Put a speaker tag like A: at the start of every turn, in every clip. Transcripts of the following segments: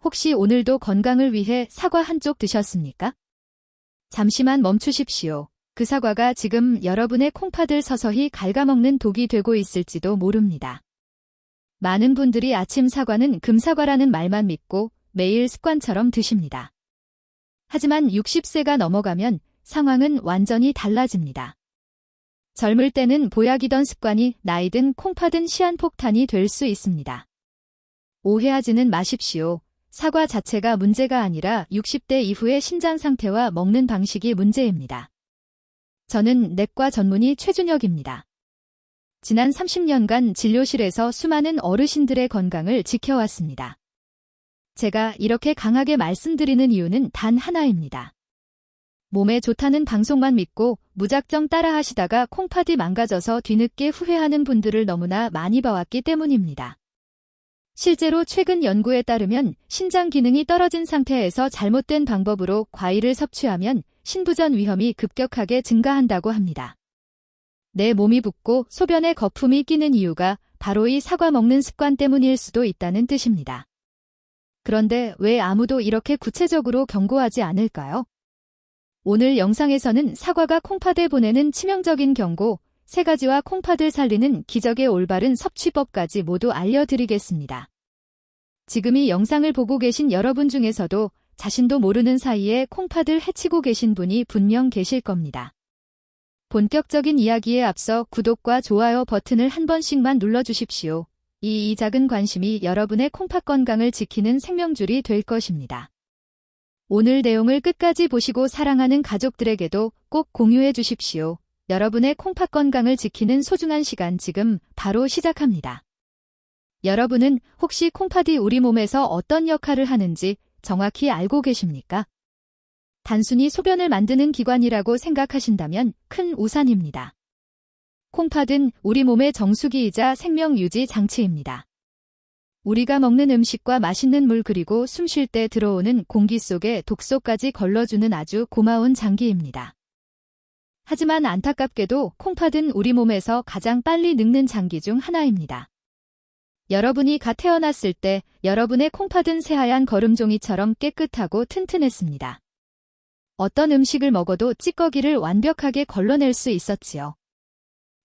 A: 혹시 오늘도 건강을 위해 사과 한 쪽 드셨습니까? 잠시만 멈추십시오. 그 사과가 지금 여러분의 콩팥을 서서히 갉아먹는 독이 되고 있을지도 모릅니다. 많은 분들이 아침 사과는 금사과라는 말만 믿고 매일 습관처럼 드십니다. 하지만 60세가 넘어가면 상황은 완전히 달라집니다. 젊을 때는 보약이던 습관이 나이든 콩팥은 시한폭탄이 될 수 있습니다. 오해하지는 마십시오. 사과 자체가 문제가 아니라 60대 이후의 신장 상태와 먹는 방식이 문제입니다. 저는 내과 전문의 최준혁입니다. 지난 30년간 진료실에서 수많은 어르신들의 건강을 지켜왔습니다. 제가 이렇게 강하게 말씀드리는 이유는 단 하나입니다. 몸에 좋다는 방송만 믿고 무작정 따라하시다가 콩팥이 망가져서 뒤늦게 후회하는 분들을 너무나 많이 봐왔기 때문입니다. 실제로 최근 연구에 따르면 신장 기능이 떨어진 상태에서 잘못된 방법으로 과일을 섭취하면 신부전 위험이 급격하게 증가한다고 합니다. 내 몸이 붓고 소변에 거품이 끼는 이유가 바로 이 사과 먹는 습관 때문일 수도 있다는 뜻입니다. 그런데 왜 아무도 이렇게 구체적으로 경고하지 않을까요? 오늘 영상에서는 사과가 콩팥에 보내는 치명적인 경고, 3가지와 콩팥을 살리는 기적의 올바른 섭취법까지 모두 알려드리겠습니다. 지금 이 영상을 보고 계신 여러분 중에서도 자신도 모르는 사이에 콩팥을 해치고 계신 분이 분명 계실 겁니다. 본격적인 이야기에 앞서 구독과 좋아요 버튼을 한 번씩만 눌러주십시오. 이 작은 관심이 여러분의 콩팥 건강을 지키는 생명줄이 될 것입니다. 오늘 내용을 끝까지 보시고 사랑하는 가족들에게도 꼭 공유해 주십시오. 여러분의 콩팥 건강을 지키는 소중한 시간 지금 바로 시작합니다. 여러분은 혹시 콩팥이 우리 몸에서 어떤 역할을 하는지 정확히 알고 계십니까? 단순히 소변을 만드는 기관이라고 생각하신다면 큰 오산입니다. 콩팥은 우리 몸의 정수기이자 생명 유지 장치입니다. 우리가 먹는 음식과 맛있는 물 그리고 숨 쉴 때 들어오는 공기 속에 독소까지 걸러주는 아주 고마운 장기입니다. 하지만 안타깝게도 콩팥은 우리 몸에서 가장 빨리 늙는 장기 중 하나입니다. 여러분이 갓 태어났을 때 여러분의 콩팥은 새하얀 거름종이처럼 깨끗하고 튼튼했습니다. 어떤 음식을 먹어도 찌꺼기를 완벽하게 걸러낼 수 있었지요.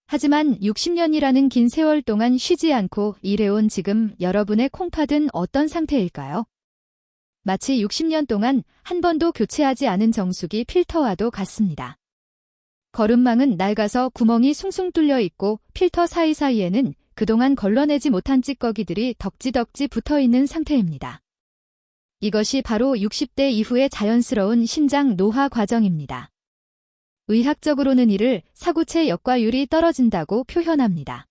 A: 하지만 60년이라는 긴 세월 동안 쉬지 않고 일해온 지금 여러분의 콩팥은 어떤 상태일까요? 마치 60년 동안 한 번도 교체하지 않은 정수기 필터와도 같습니다. 거름망은 낡아서 구멍이 숭숭 뚫려 있고 필터 사이사이에는 그동안 걸러내지 못한 찌꺼기들이 덕지덕지 붙어있는 상태입니다. 이것이 바로 60대 이후의 자연스러운 신장 노화 과정입니다. 의학적으로는 이를 사구체 역과율이 떨어진다고 표현합니다.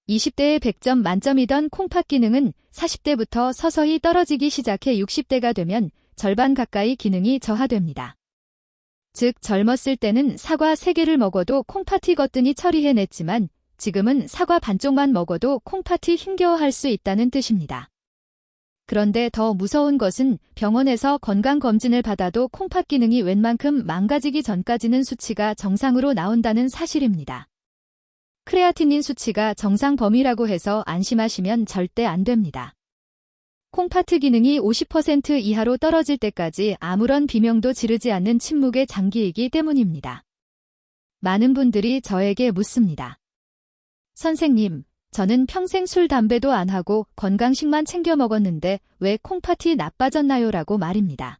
A: 20대의 100점 만점이던 콩팥 기능은 40대부터 서서히 떨어지기 시작해 60대가 되면 절반 가까이 기능이 저하됩니다. 즉 젊었을 때는 사과 3개를 먹어도 콩팥이 거뜬히 처리해냈지만 지금은 사과 반쪽만 먹어도 콩팥이 힘겨워할 수 있다는 뜻입니다. 그런데 더 무서운 것은 병원에서 건강검진을 받아도 콩팥 기능이 웬만큼 망가지기 전까지는 수치가 정상으로 나온다는 사실입니다. 크레아티닌 수치가 정상 범위라고 해서 안심하시면 절대 안 됩니다. 콩팥 기능이 50% 이하로 떨어질 때까지 아무런 비명도 지르지 않는 침묵의 장기이기 때문입니다. 많은 분들이 저에게 묻습니다. 선생님, 저는 평생 술, 담배도 안 하고 건강식만 챙겨 먹었는데 왜 콩팥이 나빠졌나요? 라고 말입니다.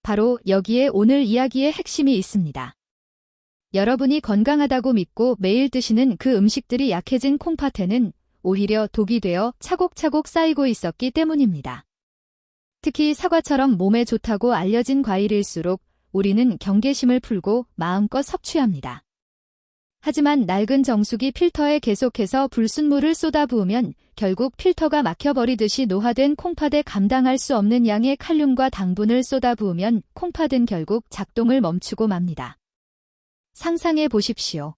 A: 바로 여기에 오늘 이야기의 핵심이 있습니다. 여러분이 건강하다고 믿고 매일 드시는 그 음식들이 약해진 콩팥에는 오히려 독이 되어 차곡차곡 쌓이고 있었기 때문입니다. 특히 사과처럼 몸에 좋다고 알려진 과일일수록 우리는 경계심을 풀고 마음껏 섭취합니다. 하지만 낡은 정수기 필터에 계속해서 불순물을 쏟아부으면 결국 필터가 막혀버리듯이 노화된 콩팥에 감당할 수 없는 양의 칼륨과 당분을 쏟아부으면 콩팥은 결국 작동을 멈추고 맙니다. 상상해 보십시오.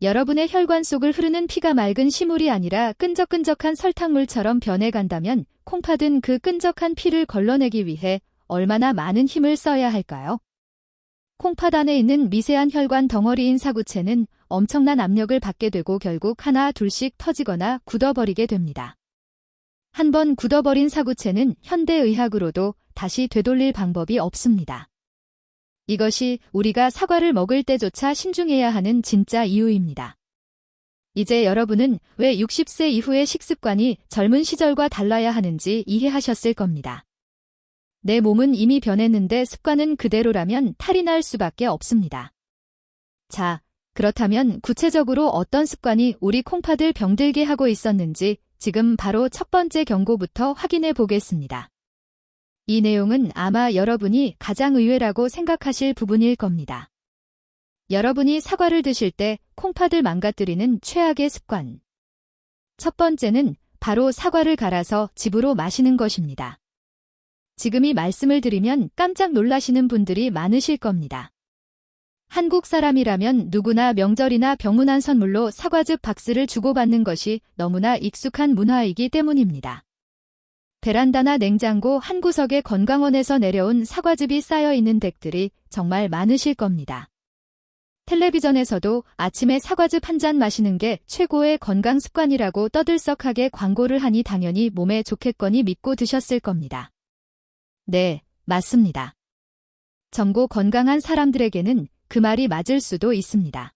A: 여러분의 혈관 속을 흐르는 피가 맑은 시물이 아니라 끈적끈적한 설탕물처럼 변해간다면 콩팥은 그 끈적한 피를 걸러내기 위해 얼마나 많은 힘을 써야 할까요? 콩팥 안에 있는 미세한 혈관 덩어리인 사구체는 엄청난 압력을 받게 되고 결국 하나 둘씩 터지거나 굳어버리게 됩니다. 한번 굳어버린 사구체는 현대의학으로도 다시 되돌릴 방법이 없습니다. 이것이 우리가 사과를 먹을 때조차 신중해야 하는 진짜 이유입니다. 이제 여러분은 왜 60세 이후의 식습관이 젊은 시절과 달라야 하는지 이해하셨을 겁니다. 내 몸은 이미 변했는데 습관은 그대로라면 탈이 날 수밖에 없습니다. 자, 그렇다면 구체적으로 어떤 습관이 우리 콩팥을 병들게 하고 있었는지 지금 바로 첫 번째 경고부터 확인해 보겠습니다. 이 내용은 아마 여러분이 가장 의외라고 생각하실 부분일 겁니다. 여러분이 사과를 드실 때 콩팥을 망가뜨리는 최악의 습관. 첫 번째는 바로 사과를 갈아서 즙으로 마시는 것입니다. 지금 이 말씀을 드리면 깜짝 놀라시는 분들이 많으실 겁니다. 한국 사람이라면 누구나 명절이나 병문안 선물로 사과즙 박스를 주고받는 것이 너무나 익숙한 문화이기 때문입니다. 베란다나 냉장고 한 구석에 건강원에서 내려온 사과즙이 쌓여있는 댁들이 정말 많으실 겁니다. 텔레비전에서도 아침에 사과즙 한 잔 마시는 게 최고의 건강 습관이라고 떠들썩하게 광고를 하니 당연히 몸에 좋겠거니 믿고 드셨을 겁니다. 네, 맞습니다. 젊고 건강한 사람들에게는 그 말이 맞을 수도 있습니다.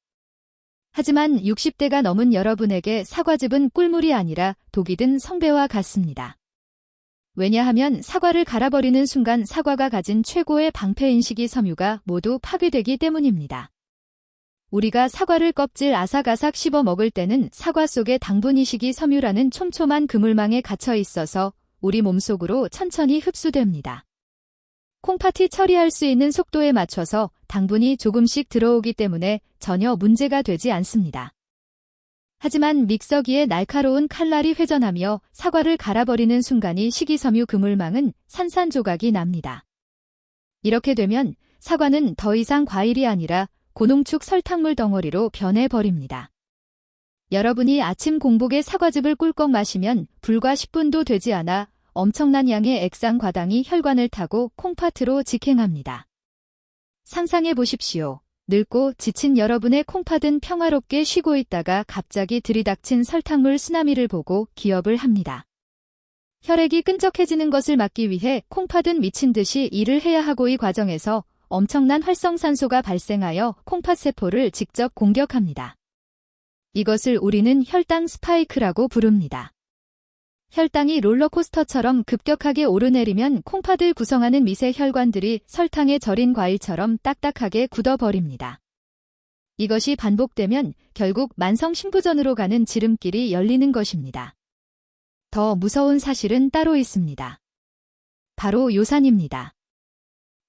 A: 하지만 60대가 넘은 여러분에게 사과즙은 꿀물이 아니라 독이 든 성배와 같습니다. 왜냐하면 사과를 갈아버리는 순간 사과가 가진 최고의 방패인식이 섬유가 모두 파괴되기 때문입니다. 우리가 사과를 껍질 아삭아삭 씹어 먹을 때는 사과 속에 당분이식이 섬유라는 촘촘한 그물망에 갇혀 있어서 우리 몸속으로 천천히 흡수됩니다. 콩팥이 처리할 수 있는 속도에 맞춰서 당분이 조금씩 들어오기 때문에 전혀 문제가 되지 않습니다. 하지만 믹서기에 날카로운 칼날이 회전하며 사과를 갈아버리는 순간이 식이섬유 그물망은 산산조각이 납니다. 이렇게 되면 사과는 더 이상 과일이 아니라 고농축 설탕물 덩어리로 변해버립니다. 여러분이 아침 공복에 사과즙을 꿀꺽 마시면 불과 10분도 되지 않아 엄청난 양의 액상과당이 혈관을 타고 콩팥으로 직행합니다. 상상해 보십시오. 늙고 지친 여러분의 콩팥은 평화롭게 쉬고 있다가 갑자기 들이닥친 설탕물 쓰나미를 보고 기업을 합니다. 혈액이 끈적해지는 것을 막기 위해 콩팥은 미친 듯이 일을 해야 하고 이 과정에서 엄청난 활성산소가 발생하여 콩팥 세포를 직접 공격합니다. 이것을 우리는 혈당 스파이크라고 부릅니다. 혈당이 롤러코스터처럼 급격하게 오르내리면 콩팥을 구성하는 미세 혈관들이 설탕에 절인 과일처럼 딱딱하게 굳어버립니다. 이것이 반복되면 결국 만성 신부전으로 가는 지름길이 열리는 것입니다. 더 무서운 사실은 따로 있습니다. 바로 요산입니다.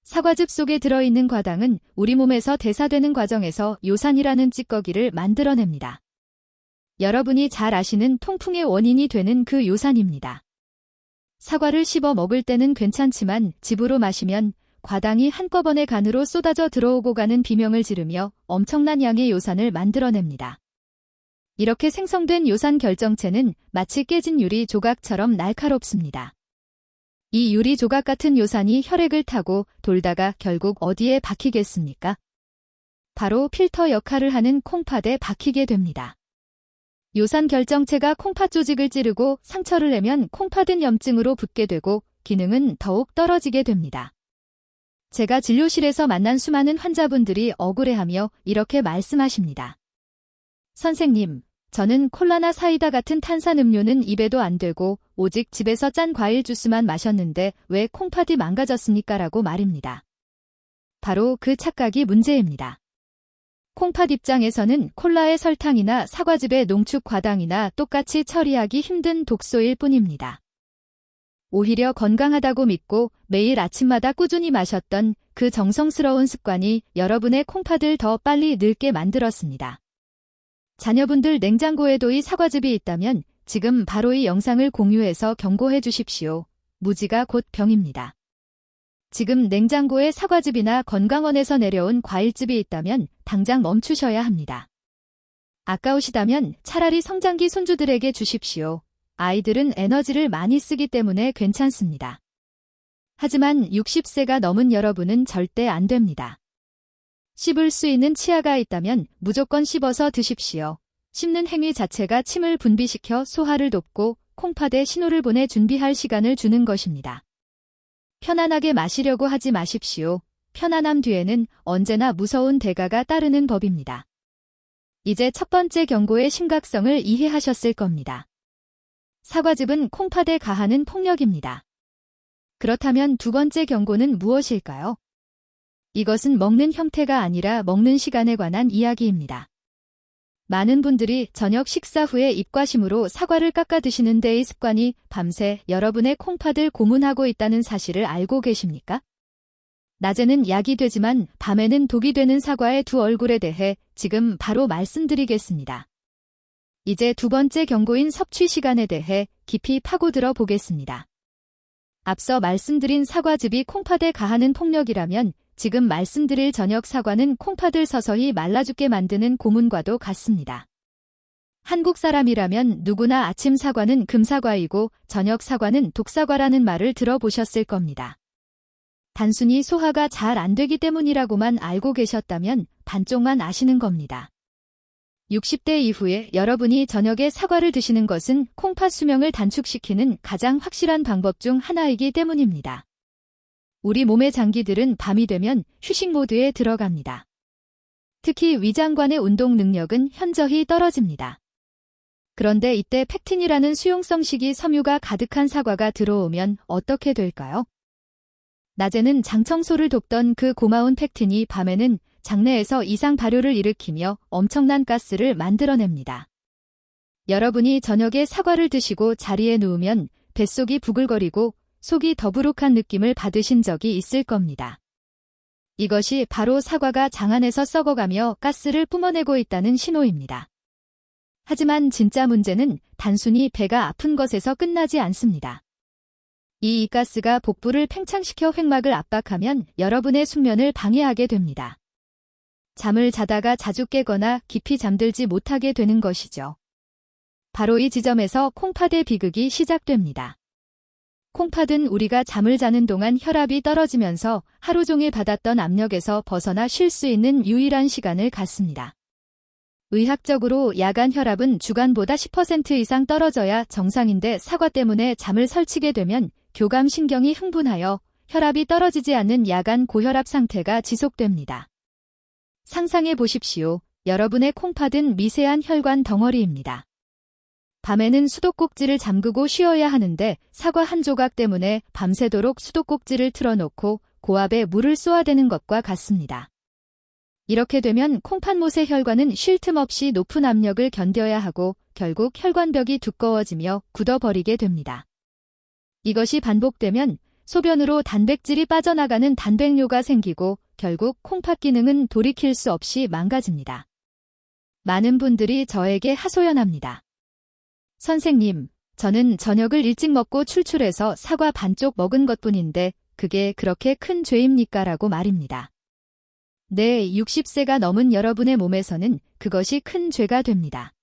A: 사과즙 속에 들어있는 과당은 우리 몸에서 대사되는 과정에서 요산이라는 찌꺼기를 만들어냅니다. 여러분이 잘 아시는 통풍의 원인이 되는 그 요산입니다. 사과를 씹어 먹을 때는 괜찮지만 즙으로 마시면 과당이 한꺼번에 간으로 쏟아져 들어오고 가는 비명을 지르며 엄청난 양의 요산을 만들어냅니다. 이렇게 생성된 요산 결정체는 마치 깨진 유리 조각처럼 날카롭습니다. 이 유리 조각 같은 요산이 혈액을 타고 돌다가 결국 어디에 박히겠습니까? 바로 필터 역할을 하는 콩팥에 박히게 됩니다. 요산 결정체가 콩팥 조직을 찌르고 상처를 내면 콩팥은 염증으로 붓게 되고 기능은 더욱 떨어지게 됩니다. 제가 진료실에서 만난 수많은 환자분들이 억울해하며 이렇게 말씀하십니다. 선생님, 저는 콜라나 사이다 같은 탄산음료는 입에도 안 되고 오직 집에서 짠 과일 주스만 마셨는데 왜 콩팥이 망가졌습니까? 라고 말입니다. 바로 그 착각이 문제입니다. 콩팥 입장에서는 콜라의 설탕이나 사과즙의 농축 과당이나 똑같이 처리하기 힘든 독소일 뿐입니다. 오히려 건강하다고 믿고 매일 아침마다 꾸준히 마셨던 그 정성스러운 습관이 여러분의 콩팥을 더 빨리 늙게 만들었습니다. 자녀분들 냉장고에도 이 사과즙이 있다면 지금 바로 이 영상을 공유해서 경고해 주십시오. 무지가 곧 병입니다. 지금 냉장고에 사과즙이나 건강원에서 내려온 과일즙이 있다면 당장 멈추셔야 합니다. 아까우시다면 차라리 성장기 손주들에게 주십시오. 아이들은 에너지를 많이 쓰기 때문에 괜찮습니다. 하지만 60세가 넘은 여러분은 절대 안 됩니다. 씹을 수 있는 치아가 있다면 무조건 씹어서 드십시오. 씹는 행위 자체가 침을 분비시켜 소화를 돕고 콩팥에 신호를 보내 준비할 시간을 주는 것입니다. 편안하게 마시려고 하지 마십시오. 편안함 뒤에는 언제나 무서운 대가가 따르는 법입니다. 이제 첫 번째 경고의 심각성을 이해하셨을 겁니다. 사과즙은 콩팥에 가하는 폭력입니다. 그렇다면 두 번째 경고는 무엇일까요? 이것은 먹는 형태가 아니라 먹는 시간에 관한 이야기입니다. 많은 분들이 저녁 식사 후에 입과심으로 사과를 깎아 드시는 데의 습관이 밤새 여러분의 콩팥을 고문하고 있다는 사실을 알고 계십니까? 낮에는 약이 되지만 밤에는 독이 되는 사과의 두 얼굴에 대해 지금 바로 말씀드리겠습니다. 이제 두 번째 경고인 섭취 시간에 대해 깊이 파고들어 보겠습니다. 앞서 말씀드린 사과즙이 콩팥에 가하는 폭력이라면 지금 말씀드릴 저녁 사과는 콩팥을 서서히 말라 죽게 만드는 고문과도 같습니다. 한국 사람이라면 누구나 아침 사과는 금사과이고 저녁 사과는 독사과라는 말을 들어보셨을 겁니다. 단순히 소화가 잘 안 되기 때문이라고만 알고 계셨다면 반쪽만 아시는 겁니다. 60대 이후에 여러분이 저녁에 사과를 드시는 것은 콩팥 수명을 단축시키는 가장 확실한 방법 중 하나이기 때문입니다. 우리 몸의 장기들은 밤이 되면 휴식 모드에 들어갑니다. 특히 위장관의 운동 능력은 현저히 떨어집니다. 그런데 이때 팩틴이라는 수용성 식이 섬유가 가득한 사과가 들어오면 어떻게 될까요? 낮에는 장 청소를 돕던 그 고마운 팩틴이 밤에는 장내에서 이상 발효를 일으키며 엄청난 가스를 만들어냅니다. 여러분이 저녁에 사과를 드시고 자리에 누우면 뱃속이 부글거리고 속이 더부룩한 느낌을 받으신 적이 있을 겁니다. 이것이 바로 사과가 장 안에서 썩어가며 가스를 뿜어내고 있다는 신호입니다. 하지만 진짜 문제는 단순히 배가 아픈 것에서 끝나지 않습니다. 이 가스가 복부를 팽창시켜 횡막을 압박하면 여러분의 숙면을 방해하게 됩니다. 잠을 자다가 자주 깨거나 깊이 잠들지 못하게 되는 것이죠. 바로 이 지점에서 콩팥의 비극이 시작됩니다. 콩팥은 우리가 잠을 자는 동안 혈압이 떨어지면서 하루 종일 받았던 압력에서 벗어나 쉴 수 있는 유일한 시간을 갖습니다. 의학적으로 야간 혈압은 주간보다 10% 이상 떨어져야 정상인데 사과 때문에 잠을 설치게 되면 교감신경이 흥분하여 혈압이 떨어지지 않는 야간 고혈압 상태가 지속됩니다. 상상해 보십시오. 여러분의 콩팥은 미세한 혈관 덩어리입니다. 밤에는 수도꼭지를 잠그고 쉬어야 하는데 사과 한 조각 때문에 밤새도록 수도꼭지를 틀어놓고 고압에 물을 쏘아대는 것과 같습니다. 이렇게 되면 콩팥못의 혈관은 쉴 틈 없이 높은 압력을 견뎌야 하고 결국 혈관벽이 두꺼워지며 굳어버리게 됩니다. 이것이 반복되면 소변으로 단백질이 빠져나가는 단백뇨가 생기고 결국 콩팥 기능은 돌이킬 수 없이 망가집니다. 많은 분들이 저에게 하소연합니다. 선생님, 저는 저녁을 일찍 먹고 출출해서 사과 반쪽 먹은 것뿐인데 그게 그렇게 큰 죄입니까? 라고 말입니다. 네, 60세가 넘은 여러분의 몸에서는 그것이 큰 죄가 됩니다.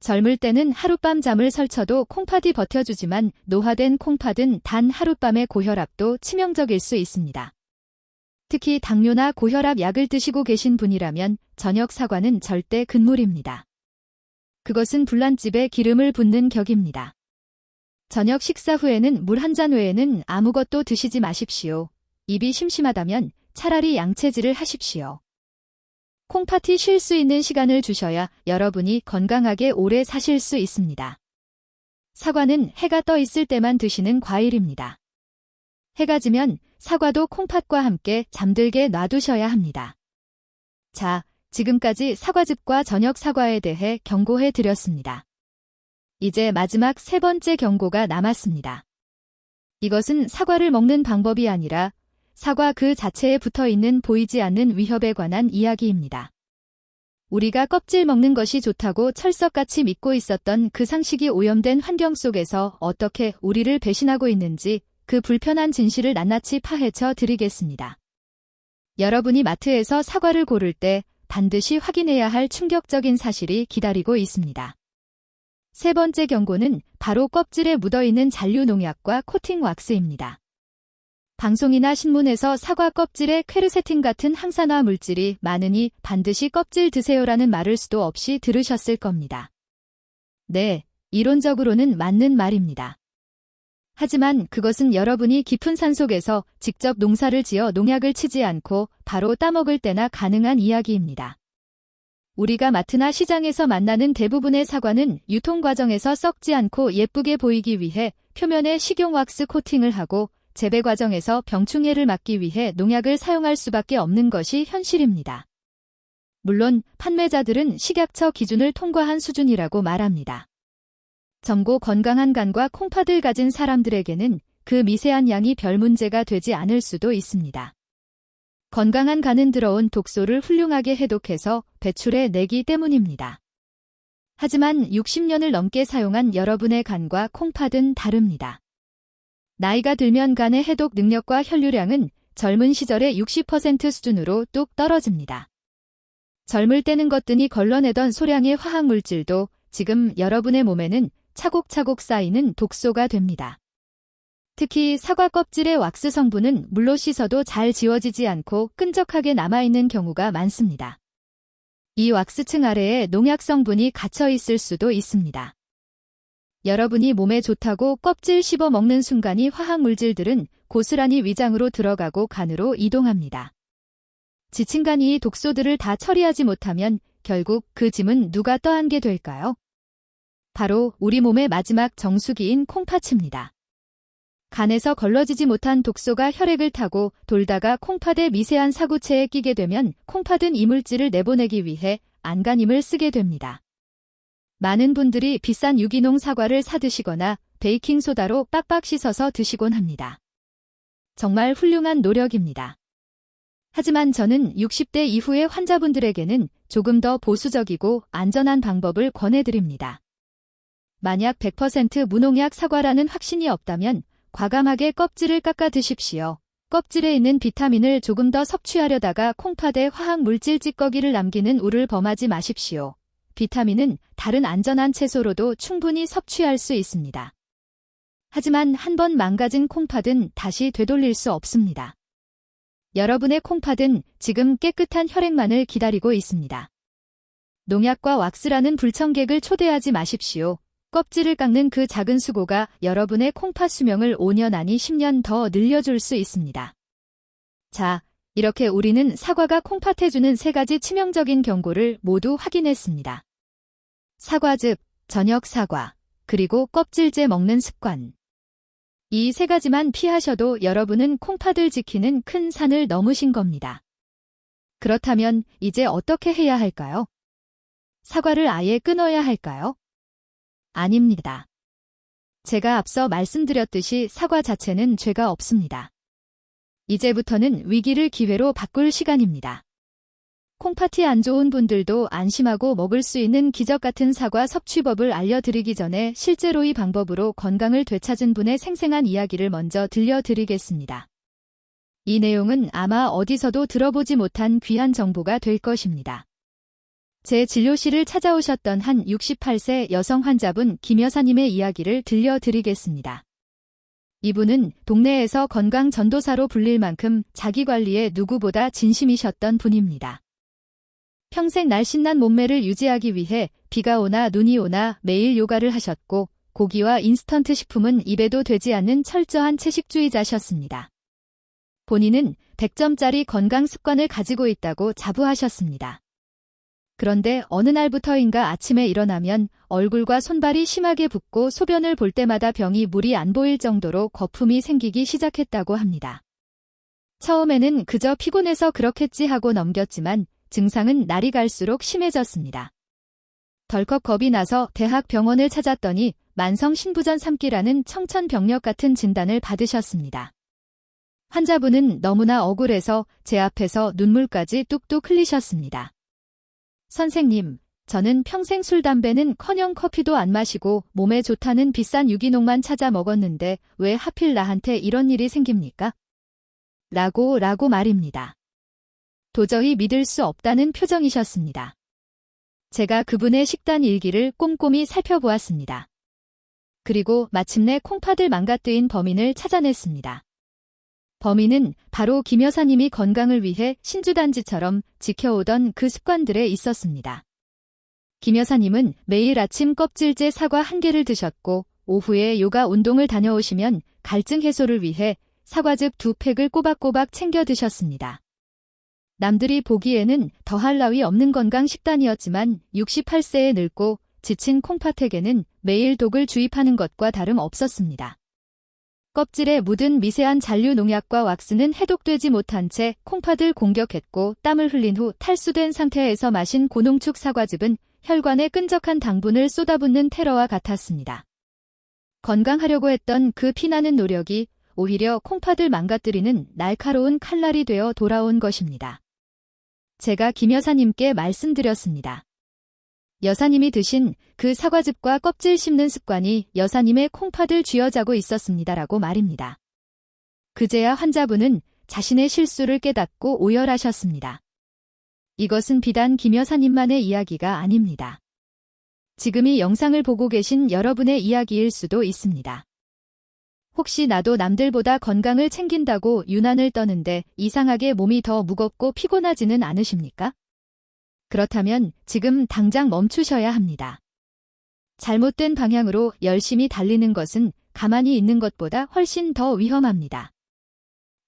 A: 젊을 때는 하룻밤 잠을 설쳐도 콩팥이 버텨주지만 노화된 콩팥은 단 하룻밤의 고혈압도 치명적일 수 있습니다. 특히 당뇨나 고혈압 약을 드시고 계신 분이라면 저녁 사과는 절대 금물입니다. 그것은 불난집에 기름을 붓는 격입니다. 저녁 식사 후에는 물 한 잔 외에는 아무것도 드시지 마십시오. 입이 심심하다면 차라리 양체질을 하십시오. 콩팥이 쉴 수 있는 시간을 주셔야 여러분이 건강하게 오래 사실 수 있습니다. 사과는 해가 떠 있을 때만 드시는 과일입니다. 해가 지면 사과도 콩팥과 함께 잠들게 놔두셔야 합니다. 자, 지금까지 사과즙과 저녁 사과에 대해 경고해 드렸습니다. 이제 마지막 세 번째 경고가 남았습니다. 이것은 사과를 먹는 방법이 아니라 사과 그 자체에 붙어있는 보이지 않는 위협에 관한 이야기입니다. 우리가 껍질 먹는 것이 좋다고 철석같이 믿고 있었던 그 상식이 오염된 환경 속에서 어떻게 우리를 배신하고 있는지 그 불편한 진실을 낱낱이 파헤쳐 드리겠습니다. 여러분이 마트에서 사과를 고를 때 반드시 확인해야 할 충격적인 사실이 기다리고 있습니다. 세 번째 경고는 바로 껍질에 묻어있는 잔류 농약과 코팅 왁스입니다. 방송이나 신문에서 사과 껍질에 퀘르세틴 같은 항산화 물질이 많으니 반드시 껍질 드세요라는 말을 수도 없이 들으셨을 겁니다. 네, 이론적으로는 맞는 말입니다. 하지만 그것은 여러분이 깊은 산속에서 직접 농사를 지어 농약을 치지 않고 바로 따먹을 때나 가능한 이야기입니다. 우리가 마트나 시장에서 만나는 대부분의 사과는 유통 과정에서 썩지 않고 예쁘게 보이기 위해 표면에 식용 왁스 코팅을 하고 재배 과정에서 병충해를 막기 위해 농약을 사용할 수밖에 없는 것이 현실입니다. 물론 판매자들은 식약처 기준을 통과한 수준이라고 말합니다. 젊고 건강한 간과 콩팥을 가진 사람들에게는 그 미세한 양이 별 문제가 되지 않을 수도 있습니다. 건강한 간은 들어온 독소를 훌륭하게 해독해서 배출해 내기 때문입니다. 하지만 60년을 넘게 사용한 여러분의 간과 콩팥은 다릅니다. 나이가 들면 간의 해독 능력과 혈류량은 젊은 시절의 60% 수준으로 뚝 떨어집니다. 젊을 때는 거뜬히 걸러내던 소량의 화학물질도 지금 여러분의 몸에는 차곡차곡 쌓이는 독소가 됩니다. 특히 사과 껍질의 왁스 성분은 물로 씻어도 잘 지워지지 않고 끈적하게 남아있는 경우가 많습니다. 이 왁스층 아래에 농약 성분이 갇혀 있을 수도 있습니다. 여러분이 몸에 좋다고 껍질 씹어 먹는 순간 이 화학물질들은 고스란히 위장으로 들어가고 간으로 이동합니다. 지친 간이 이 독소들을 다 처리하지 못하면 결국 그 짐은 누가 떠안게 될까요? 바로 우리 몸의 마지막 정수기인 콩팥입니다. 간에서 걸러지지 못한 독소가 혈액을 타고 돌다가 콩팥의 미세한 사구체에 끼게 되면 콩팥은 이물질을 내보내기 위해 안간힘을 쓰게 됩니다. 많은 분들이 비싼 유기농 사과를 사 드시거나 베이킹소다로 빡빡 씻어서 드시곤 합니다. 정말 훌륭한 노력입니다. 하지만 저는 60대 이후의 환자분들에게는 조금 더 보수적이고 안전한 방법을 권해드립니다. 만약 100% 무농약 사과라는 확신이 없다면 과감하게 껍질을 깎아 드십시오. 껍질에 있는 비타민을 조금 더 섭취하려다가 콩팥에 화학 물질 찌꺼기를 남기는 우를 범하지 마십시오. 비타민은 다른 안전한 채소로도 충분히 섭취할 수 있습니다. 하지만 한번 망가진 콩팥은 다시 되돌릴 수 없습니다. 여러분의 콩팥은 지금 깨끗한 혈액만을 기다리고 있습니다. 농약과 왁스라는 불청객을 초대하지 마십시오. 껍질을 깎는 그 작은 수고가 여러분의 콩팥 수명을 5년 아니 10년 더 늘려줄 수 있습니다. 자, 이렇게 우리는 사과가 콩팥에 주는 3가지 치명적인 경고를 모두 확인했습니다. 사과즙, 저녁 사과, 그리고 껍질째 먹는 습관. 이 3가지만 피하셔도 여러분은 콩팥을 지키는 큰 산을 넘으신 겁니다. 그렇다면 이제 어떻게 해야 할까요? 사과를 아예 끊어야 할까요? 아닙니다. 제가 앞서 말씀드렸듯이 사과 자체는 죄가 없습니다. 이제부터는 위기를 기회로 바꿀 시간입니다. 콩팥이 안 좋은 분들도 안심하고 먹을 수 있는 기적 같은 사과 섭취법을 알려드리기 전에 실제로 이 방법으로 건강을 되찾은 분의 생생한 이야기를 먼저 들려드리겠습니다. 이 내용은 아마 어디서도 들어보지 못한 귀한 정보가 될 것입니다. 제 진료실을 찾아오셨던 한 68세 여성 환자분 김 여사님의 이야기를 들려드리겠습니다. 이분은 동네에서 건강 전도사로 불릴 만큼 자기관리에 누구보다 진심이셨던 분입니다. 평생 날씬한 몸매를 유지하기 위해 비가 오나 눈이 오나 매일 요가를 하셨고 고기와 인스턴트 식품은 입에도 되지 않는 철저한 채식주의자셨습니다. 본인은 100점짜리 건강 습관을 가지고 있다고 자부하셨습니다. 그런데 어느 날부터인가 아침에 일어나면 얼굴과 손발이 심하게 붓고 소변을 볼 때마다 병이 물이 안 보일 정도로 거품이 생기기 시작했다고 합니다. 처음에는 그저 피곤해서 그렇겠지 하고 넘겼지만 증상은 날이 갈수록 심해졌습니다. 덜컥 겁이 나서 대학 병원을 찾았더니 만성 신부전 3기라는 청천벽력 같은 진단을 받으셨습니다. 환자분은 너무나 억울해서 제 앞에서 눈물까지 뚝뚝 흘리셨습니다. 선생님, 저는 평생 술, 담배는커녕 커피도 안 마시고 몸에 좋다는 비싼 유기농만 찾아 먹었는데 왜 하필 나한테 이런 일이 생깁니까? 라고 말입니다. 도저히 믿을 수 없다는 표정이셨습니다. 제가 그분의 식단 일기를 꼼꼼히 살펴보았습니다. 그리고 마침내 콩팥을 망가뜨린 범인을 찾아냈습니다. 범인은 바로 김 여사님이 건강을 위해 신주단지처럼 지켜오던 그 습관들에 있었습니다. 김 여사님은 매일 아침 껍질째 사과 1개를 드셨고 오후에 요가 운동을 다녀오시면 갈증 해소를 위해 사과즙 2팩을 꼬박꼬박 챙겨 드셨습니다. 남들이 보기에는 더할 나위 없는 건강 식단이었지만 68세에 늙고 지친 콩팥에게는 매일 독을 주입하는 것과 다름 없었습니다. 껍질에 묻은 미세한 잔류 농약과 왁스는 해독되지 못한 채 콩팥을 공격했고 땀을 흘린 후 탈수된 상태에서 마신 고농축 사과즙은 혈관에 끈적한 당분을 쏟아붓는 테러와 같았습니다. 건강하려고 했던 그 피나는 노력이 오히려 콩팥을 망가뜨리는 날카로운 칼날이 되어 돌아온 것입니다. 제가 김 여사님께 말씀드렸습니다. 여사님이 드신 그 사과즙과 껍질 씹는 습관이 여사님의 콩팥을 쥐어짜고 있었습니다라고 말입니다. 그제야 환자분은 자신의 실수를 깨닫고 오열하셨습니다. 이것은 비단 김 여사님만의 이야기가 아닙니다. 지금 이 영상을 보고 계신 여러분의 이야기일 수도 있습니다. 혹시 나도 남들보다 건강을 챙긴다고 유난을 떠는데 이상하게 몸이 더 무겁고 피곤하지는 않으십니까? 그렇다면 지금 당장 멈추셔야 합니다. 잘못된 방향으로 열심히 달리는 것은 가만히 있는 것보다 훨씬 더 위험합니다.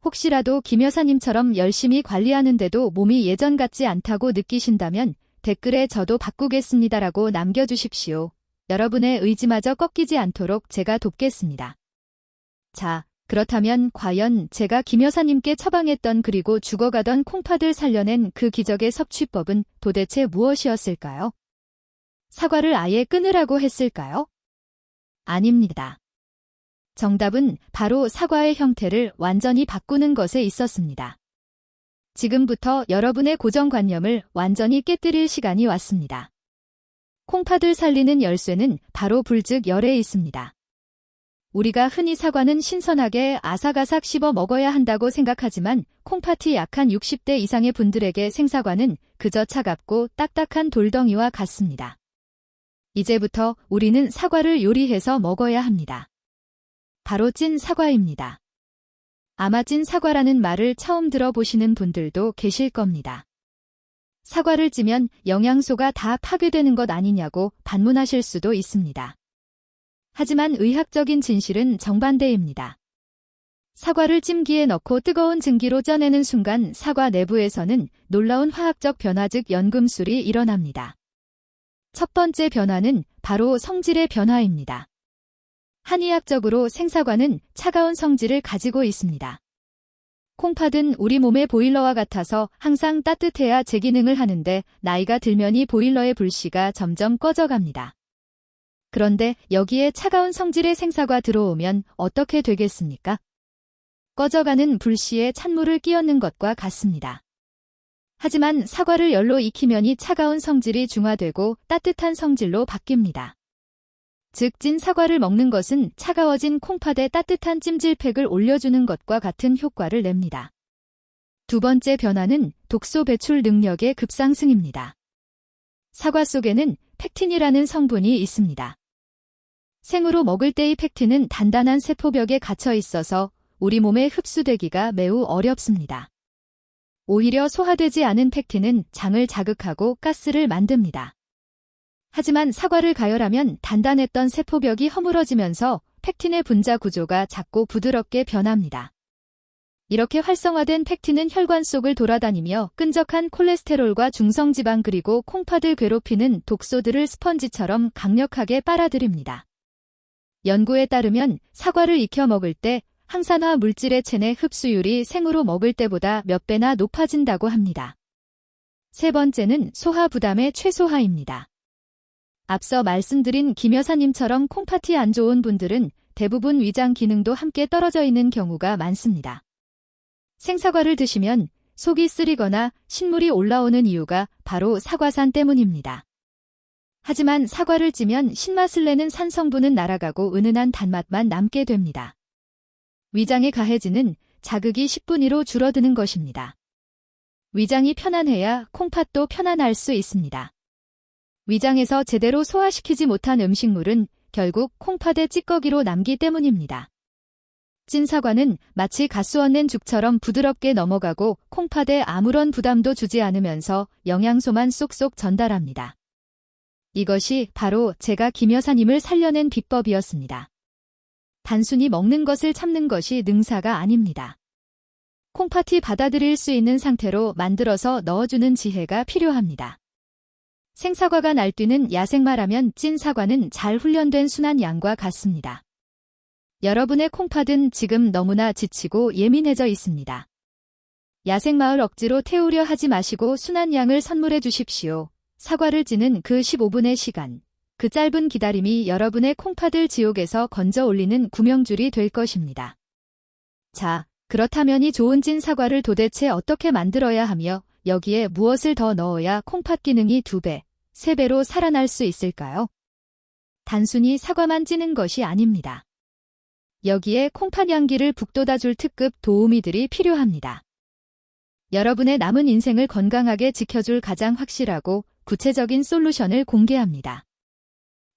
A: 혹시라도 김 여사님처럼 열심히 관리하는데도 몸이 예전 같지 않다고 느끼신다면 댓글에 저도 바꾸겠습니다라고 남겨주십시오. 여러분의 의지마저 꺾이지 않도록 제가 돕겠습니다. 자, 그렇다면 과연 제가 김 여사님께 처방했던 그리고 죽어가던 콩팥을 살려낸 그 기적의 섭취법은 도대체 무엇이었을까요? 사과를 아예 끊으라고 했을까요? 아닙니다. 정답은 바로 사과의 형태를 완전히 바꾸는 것에 있었습니다. 지금부터 여러분의 고정관념을 완전히 깨뜨릴 시간이 왔습니다. 콩팥을 살리는 열쇠는 바로 불즉 열에 있습니다. 우리가 흔히 사과는 신선하게 아삭아삭 씹어 먹어야 한다고 생각하지만 콩팥이 약한 60대 이상의 분들에게 생사과는 그저 차갑고 딱딱한 돌덩이와 같습니다. 이제부터 우리는 사과를 요리해서 먹어야 합니다. 바로 찐 사과입니다. 아마 찐 사과라는 말을 처음 들어보시는 분들도 계실 겁니다. 사과를 찌면 영양소가 다 파괴되는 것 아니냐고 반문하실 수도 있습니다. 하지만 의학적인 진실은 정반대입니다. 사과를 찜기에 넣고 뜨거운 증기로 쪄내는 순간 사과 내부에서는 놀라운 화학적 변화 즉 연금술이 일어납니다. 첫 번째 변화는 바로 성질의 변화입니다. 한의학적으로 생사과는 차가운 성질을 가지고 있습니다. 콩팥은 우리 몸의 보일러와 같아서 항상 따뜻해야 제 기능을 하는데 나이가 들면 이 보일러의 불씨가 점점 꺼져갑니다. 그런데 여기에 차가운 성질의 생사가 들어오면 어떻게 되겠습니까? 꺼져가는 불씨에 찬물을 끼얹는 것과 같습니다. 하지만 사과를 열로 익히면 이 차가운 성질이 중화되고 따뜻한 성질로 바뀝니다. 즉 찐 사과를 먹는 것은 차가워진 콩팥에 따뜻한 찜질팩을 올려주는 것과 같은 효과를 냅니다. 두 번째 변화는 독소 배출 능력의 급상승입니다. 사과 속에는 팩틴이라는 성분이 있습니다. 생으로 먹을 때의 팩틴은 단단한 세포벽에 갇혀 있어서 우리 몸에 흡수되기가 매우 어렵습니다. 오히려 소화되지 않은 팩틴은 장을 자극하고 가스를 만듭니다. 하지만 사과를 가열하면 단단했던 세포벽이 허물어지면서 팩틴의 분자 구조가 작고 부드럽게 변합니다. 이렇게 활성화된 팩틴은 혈관 속을 돌아다니며 끈적한 콜레스테롤과 중성지방 그리고 콩팥을 괴롭히는 독소들을 스펀지처럼 강력하게 빨아들입니다. 연구에 따르면 사과를 익혀 먹을 때 항산화 물질의 체내 흡수율이 생으로 먹을 때보다 몇 배나 높아진다고 합니다. 세 번째는 소화 부담의 최소화입니다. 앞서 말씀드린 김 여사님처럼 콩팥이 안 좋은 분들은 대부분 위장 기능도 함께 떨어져 있는 경우가 많습니다. 생사과를 드시면 속이 쓰리거나 신물이 올라오는 이유가 바로 사과산 때문입니다. 하지만 사과를 찌면 신맛을 내는 산 성분은 날아가고 은은한 단맛만 남게 됩니다. 위장에 가해지는 자극이 10분위로 줄어드는 것입니다. 위장이 편안해야 콩팥도 편안할 수 있습니다. 위장에서 제대로 소화시키지 못한 음식물은 결국 콩팥의 찌꺼기로 남기 때문입니다. 찐 사과는 마치 가스원낸 죽처럼 부드럽게 넘어가고 콩팥에 아무런 부담도 주지 않으면서 영양소만 쏙쏙 전달합니다. 이것이 바로 제가 김 여사님을 살려낸 비법이었습니다. 단순히 먹는 것을 참는 것이 능사가 아닙니다. 콩팥이 받아들일 수 있는 상태로 만들어서 넣어주는 지혜가 필요합니다. 생사과가 날뛰는 야생마라면 찐 사과는 잘 훈련된 순한 양과 같습니다. 여러분의 콩팥은 지금 너무나 지치고 예민해져 있습니다. 야생마을 억지로 태우려 하지 마시고 순한 양을 선물해 주십시오. 사과를 찌는 그 15분의 시간, 그 짧은 기다림이 여러분의 콩팥을 지옥에서 건져 올리는 구명줄이 될 것입니다. 자, 그렇다면 이 좋은 찐 사과를 도대체 어떻게 만들어야 하며 여기에 무엇을 더 넣어야 콩팥 기능이 2배, 3배로 살아날 수 있을까요? 단순히 사과만 찌는 것이 아닙니다. 여기에 콩팥 향기를 북돋아줄 특급 도우미들이 필요합니다. 여러분의 남은 인생을 건강하게 지켜줄 가장 확실하고 구체적인 솔루션을 공개합니다.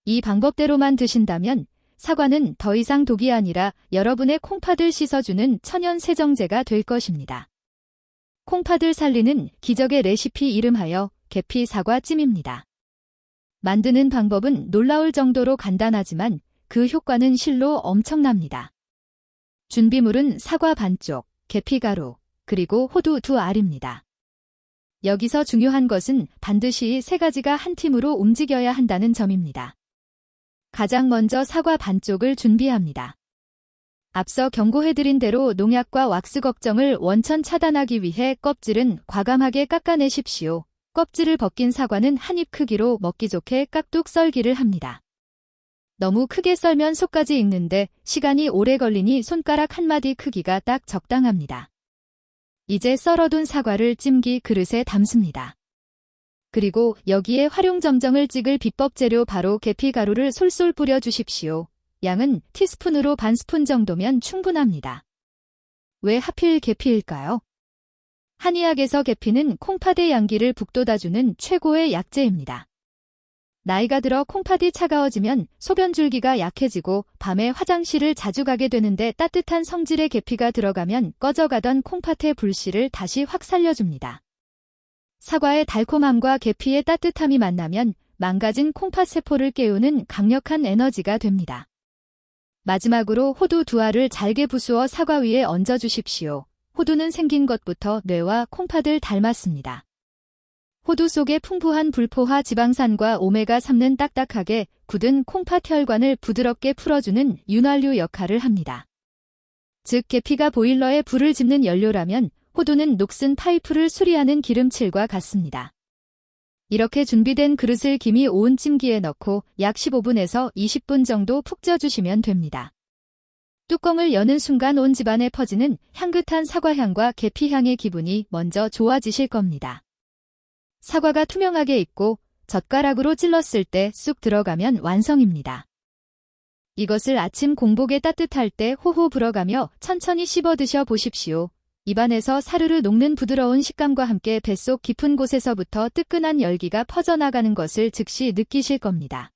A: 이 방법대로만 드신다면 사과는 더 이상 독이 아니라 여러분의 콩팥을 씻어주는 천연 세정제가 될 것입니다. 콩팥을 살리는 기적의 레시피 이름하여 계피 사과찜입니다. 만드는 방법은 놀라울 정도로 간단하지만 그 효과는 실로 엄청납니다. 준비물은 사과 반쪽, 계피가루, 그리고 호두 2알입니다. 여기서 중요한 것은 반드시 이 3가지가 한 팀으로 움직여야 한다는 점입니다. 가장 먼저 사과 반쪽을 준비합니다. 앞서 경고해드린 대로 농약과 왁스 걱정을 원천 차단하기 위해 껍질은 과감하게 깎아내십시오. 껍질을 벗긴 사과는 한 입 크기로 먹기 좋게 깍둑 썰기를 합니다. 너무 크게 썰면 속까지 익는데 시간이 오래 걸리니 손가락 한 마디 크기가 딱 적당합니다. 이제 썰어둔 사과를 찜기 그릇에 담습니다. 그리고 여기에 활용점정을 찍을 비법 재료 바로 계피가루를 솔솔 뿌려주십시오. 양은 티스푼으로 반 스푼 정도면 충분합니다. 왜 하필 계피일까요? 한의학에서 계피는 콩팥의 양기를 북돋아주는 최고의 약재입니다. 나이가 들어 콩팥이 차가워지면 소변 줄기가 약해지고 밤에 화장실을 자주 가게 되는데 따뜻한 성질의 계피가 들어가면 꺼져가던 콩팥의 불씨를 다시 확 살려줍니다. 사과의 달콤함과 계피의 따뜻함이 만나면 망가진 콩팥 세포를 깨우는 강력한 에너지가 됩니다. 마지막으로 호두 2알을 잘게 부수어 사과 위에 얹어주십시오. 호두는 생긴 것부터 뇌와 콩팥을 닮았습니다. 호두 속에 풍부한 불포화 지방산과 오메가3는 딱딱하게 굳은 콩팥 혈관을 부드럽게 풀어주는 윤활유 역할을 합니다. 즉 계피가 보일러에 불을 지는 연료라면 호두는 녹슨 파이프를 수리하는 기름칠과 같습니다. 이렇게 준비된 그릇을 김이 오은 찜기에 넣고 약 15분에서 20분 정도 푹 쪄주시면 됩니다. 뚜껑을 여는 순간 온 집안에 퍼지는 향긋한 사과향과 계피향의 기분이 먼저 좋아지실 겁니다. 사과가 투명하게 익고 젓가락으로 찔렀을 때 쑥 들어가면 완성입니다. 이것을 아침 공복에 따뜻할 때 호호 불어가며 천천히 씹어 드셔 보십시오. 입안에서 사르르 녹는 부드러운 식감과 함께 뱃속 깊은 곳에서부터 뜨끈한 열기가 퍼져나가는 것을 즉시 느끼실 겁니다.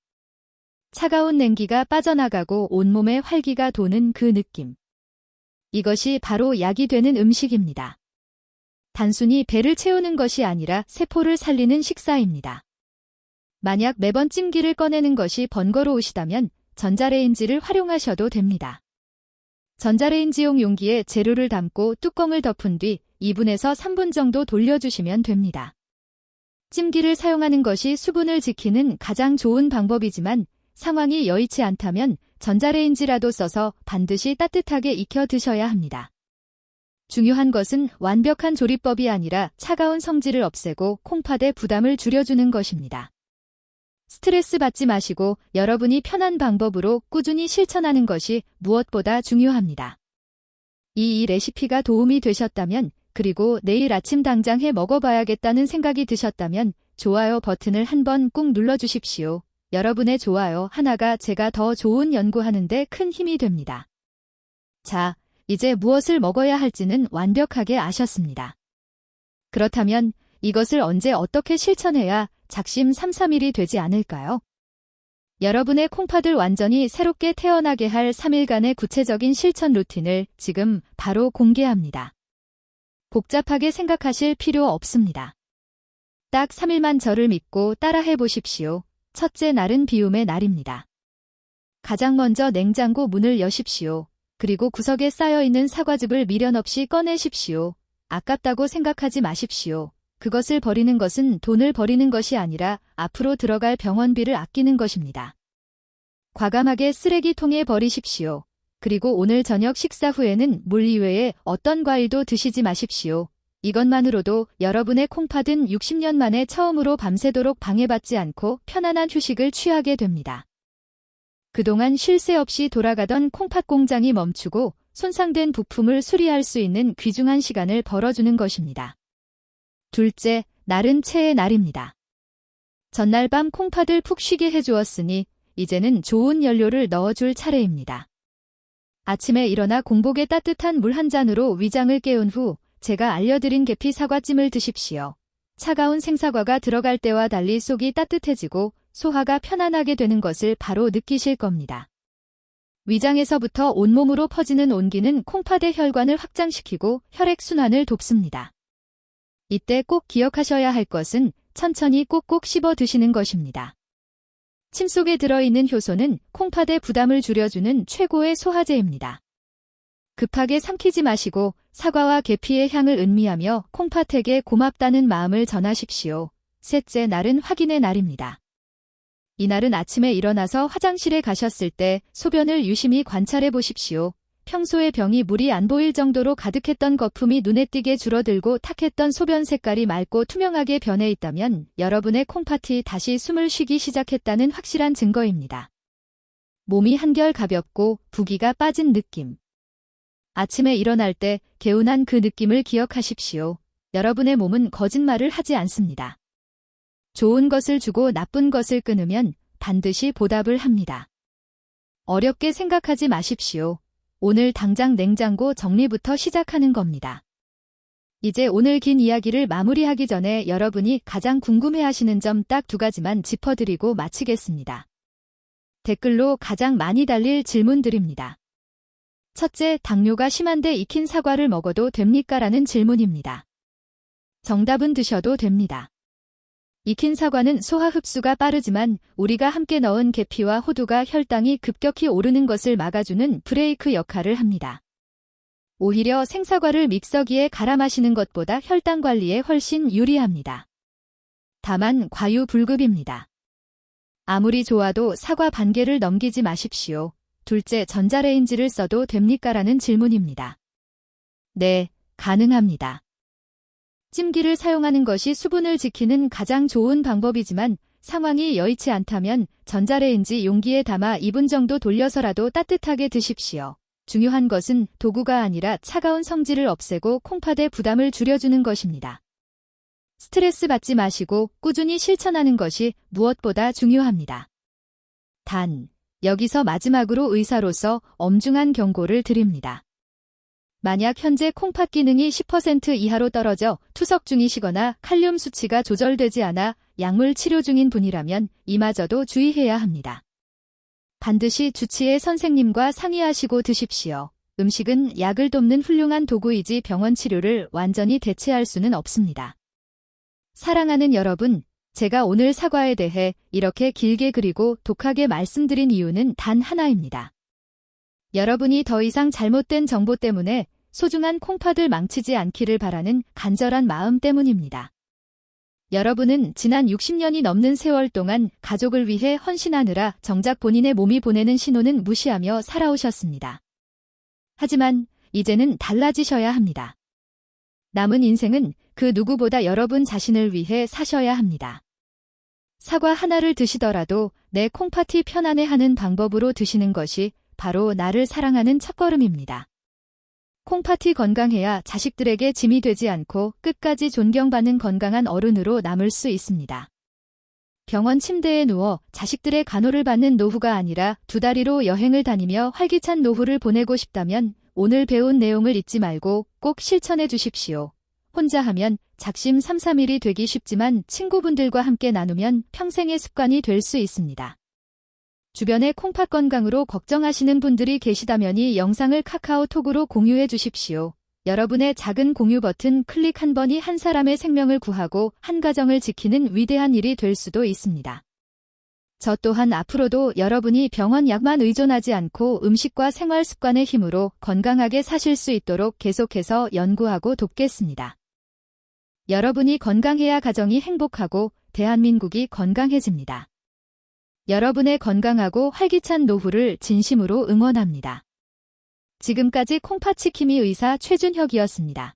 A: 차가운 냉기가 빠져나가고 온몸에 활기가 도는 그 느낌. 이것이 바로 약이 되는 음식입니다. 단순히 배를 채우는 것이 아니라 세포를 살리는 식사입니다. 만약 매번 찜기를 꺼내는 것이 번거로우시다면 전자레인지를 활용하셔도 됩니다. 전자레인지용 용기에 재료를 담고 뚜껑을 덮은 뒤 2분에서 3분 정도 돌려주시면 됩니다. 찜기를 사용하는 것이 수분을 지키는 가장 좋은 방법이지만 상황이 여의치 않다면 전자레인지라도 써서 반드시 따뜻하게 익혀 드셔야 합니다. 중요한 것은 완벽한 조리법이 아니라 차가운 성질을 없애고 콩팥의 부담을 줄여주는 것입니다. 스트레스 받지 마시고 여러분이 편한 방법으로 꾸준히 실천하는 것이 무엇보다 중요합니다. 이 레시피가 도움이 되셨다면 그리고 내일 아침 당장 해 먹어봐야겠다는 생각이 드셨다면 좋아요 버튼을 한번 꾹 눌러주십시오. 여러분의 좋아요 하나가 제가 더 좋은 연구하는 데 큰 힘이 됩니다. 자, 이제 무엇을 먹어야 할지는 완벽하게 아셨습니다. 그렇다면 이것을 언제 어떻게 실천해야 작심 삼삼일이 되지 않을까요? 여러분의 콩팥을 완전히 새롭게 태어나게 할 3일간의 구체적인 실천 루틴을 지금 바로 공개합니다. 복잡하게 생각하실 필요 없습니다. 딱 3일만 저를 믿고 따라해 보십시오. 첫째 날은 비움의 날입니다. 가장 먼저 냉장고 문을 여십시오. 그리고 구석에 쌓여있는 사과즙을 미련 없이 꺼내십시오. 아깝다고 생각하지 마십시오. 그것을 버리는 것은 돈을 버리는 것이 아니라 앞으로 들어갈 병원비를 아끼는 것입니다. 과감하게 쓰레기통에 버리십시오. 그리고 오늘 저녁 식사 후에는 물 이외에 어떤 과일도 드시지 마십시오. 이것만으로도 여러분의 콩팥은 60년 만에 처음으로 밤새도록 방해받지 않고 편안한 휴식을 취하게 됩니다. 그동안 쉴 새 없이 돌아가던 콩팥 공장이 멈추고 손상된 부품을 수리할 수 있는 귀중한 시간을 벌어주는 것입니다. 둘째, 날은 체의 날입니다. 전날 밤 콩팥을 푹 쉬게 해주었으니 이제는 좋은 연료를 넣어줄 차례입니다. 아침에 일어나 공복에 따뜻한 물 한 잔으로 위장을 깨운 후 제가 알려드린 계피 사과찜을 드십시오. 차가운 생사과가 들어갈 때와 달리 속이 따뜻해지고 소화가 편안하게 되는 것을 바로 느끼실 겁니다. 위장에서부터 온몸으로 퍼지는 온기는 콩팥의 혈관을 확장시키고 혈액순환을 돕습니다. 이때 꼭 기억하셔야 할 것은 천천히 꼭꼭 씹어 드시는 것입니다. 침 속에 들어있는 효소는 콩팥의 부담을 줄여주는 최고의 소화제입니다. 급하게 삼키지 마시고 사과와 계피의 향을 음미하며 콩팥에게 고맙다는 마음을 전하십시오. 셋째 날은 확인의 날입니다. 이날은 아침에 일어나서 화장실에 가셨을 때 소변을 유심히 관찰해 보십시오. 평소에 병이 물이 안 보일 정도로 가득했던 거품이 눈에 띄게 줄어들고 탁했던 소변 색깔이 맑고 투명하게 변해 있다면 여러분의 콩팥이 다시 숨을 쉬기 시작했다는 확실한 증거입니다. 몸이 한결 가볍고 부기가 빠진 느낌. 아침에 일어날 때 개운한 그 느낌을 기억하십시오. 여러분의 몸은 거짓말을 하지 않습니다. 좋은 것을 주고 나쁜 것을 끊으면 반드시 보답을 합니다. 어렵게 생각하지 마십시오. 오늘 당장 냉장고 정리부터 시작하는 겁니다. 이제 오늘 긴 이야기를 마무리하기 전에 여러분이 가장 궁금해하시는 점 딱 2가지만 짚어드리고 마치겠습니다. 댓글로 가장 많이 달릴 질문들입니다. 첫째, 당뇨가 심한데 익힌 사과를 먹어도 됩니까? 라는 질문입니다. 정답은 드셔도 됩니다. 익힌 사과는 소화 흡수가 빠르지만 우리가 함께 넣은 계피와 호두가 혈당이 급격히 오르는 것을 막아주는 브레이크 역할을 합니다. 오히려 생사과를 믹서기에 갈아 마시는 것보다 혈당 관리에 훨씬 유리합니다. 다만 과유불급입니다. 아무리 좋아도 사과 반 개를 넘기지 마십시오. 둘째, 전자레인지를 써도 됩니까? 라는 질문입니다. 네, 가능합니다. 찜기를 사용하는 것이 수분을 지키는 가장 좋은 방법이지만 상황이 여의치 않다면 전자레인지 용기에 담아 2분 정도 돌려서라도 따뜻하게 드십시오. 중요한 것은 도구가 아니라 차가운 성질을 없애고 콩팥의 부담을 줄여주는 것입니다. 스트레스 받지 마시고 꾸준히 실천하는 것이 무엇보다 중요합니다. 단, 여기서 마지막으로 의사로서 엄중한 경고를 드립니다. 만약 현재 콩팥 기능이 10% 이하로 떨어져 투석 중이시거나 칼륨 수치가 조절되지 않아 약물 치료 중인 분이라면 이마저도 주의해야 합니다. 반드시 주치의 선생님과 상의하시고 드십시오. 음식은 약을 돕는 훌륭한 도구이지 병원 치료를 완전히 대체할 수는 없습니다. 사랑하는 여러분, 제가 오늘 사과에 대해 이렇게 길게 그리고 독하게 말씀드린 이유는 단 하나입니다. 여러분이 더 이상 잘못된 정보 때문에 소중한 콩팥을 망치지 않기를 바라는 간절한 마음 때문입니다. 여러분은 지난 60년이 넘는 세월 동안 가족을 위해 헌신하느라 정작 본인의 몸이 보내는 신호는 무시하며 살아오셨습니다. 하지만 이제는 달라지셔야 합니다. 남은 인생은 그 누구보다 여러분 자신을 위해 사셔야 합니다. 사과 하나를 드시더라도 내 콩팥이 편안해하는 방법으로 드시는 것이 바로 나를 사랑하는 첫걸음입니다. 콩팥이 건강해야 자식들에게 짐이 되지 않고 끝까지 존경받는 건강한 어른으로 남을 수 있습니다. 병원 침대에 누워 자식들의 간호를 받는 노후가 아니라 2다리로 여행을 다니며 활기찬 노후를 보내고 싶다면 오늘 배운 내용을 잊지 말고 꼭 실천해 주십시오. 혼자 하면 작심 삼삼일이 되기 쉽지만 친구분들과 함께 나누면 평생의 습관이 될 수 있습니다. 주변에 콩팥 건강으로 걱정하시는 분들이 계시다면 이 영상을 카카오톡으로 공유해 주십시오. 여러분의 작은 공유 버튼 클릭 한 번이 한 사람의 생명을 구하고 한 가정을 지키는 위대한 일이 될 수도 있습니다. 저 또한 앞으로도 여러분이 병원 약만 의존하지 않고 음식과 생활 습관의 힘으로 건강하게 사실 수 있도록 계속해서 연구하고 돕겠습니다. 여러분이 건강해야 가정이 행복하고 대한민국이 건강해집니다. 여러분의 건강하고 활기찬 노후를 진심으로 응원합니다. 지금까지 콩팥치키미 의사 최준혁이었습니다.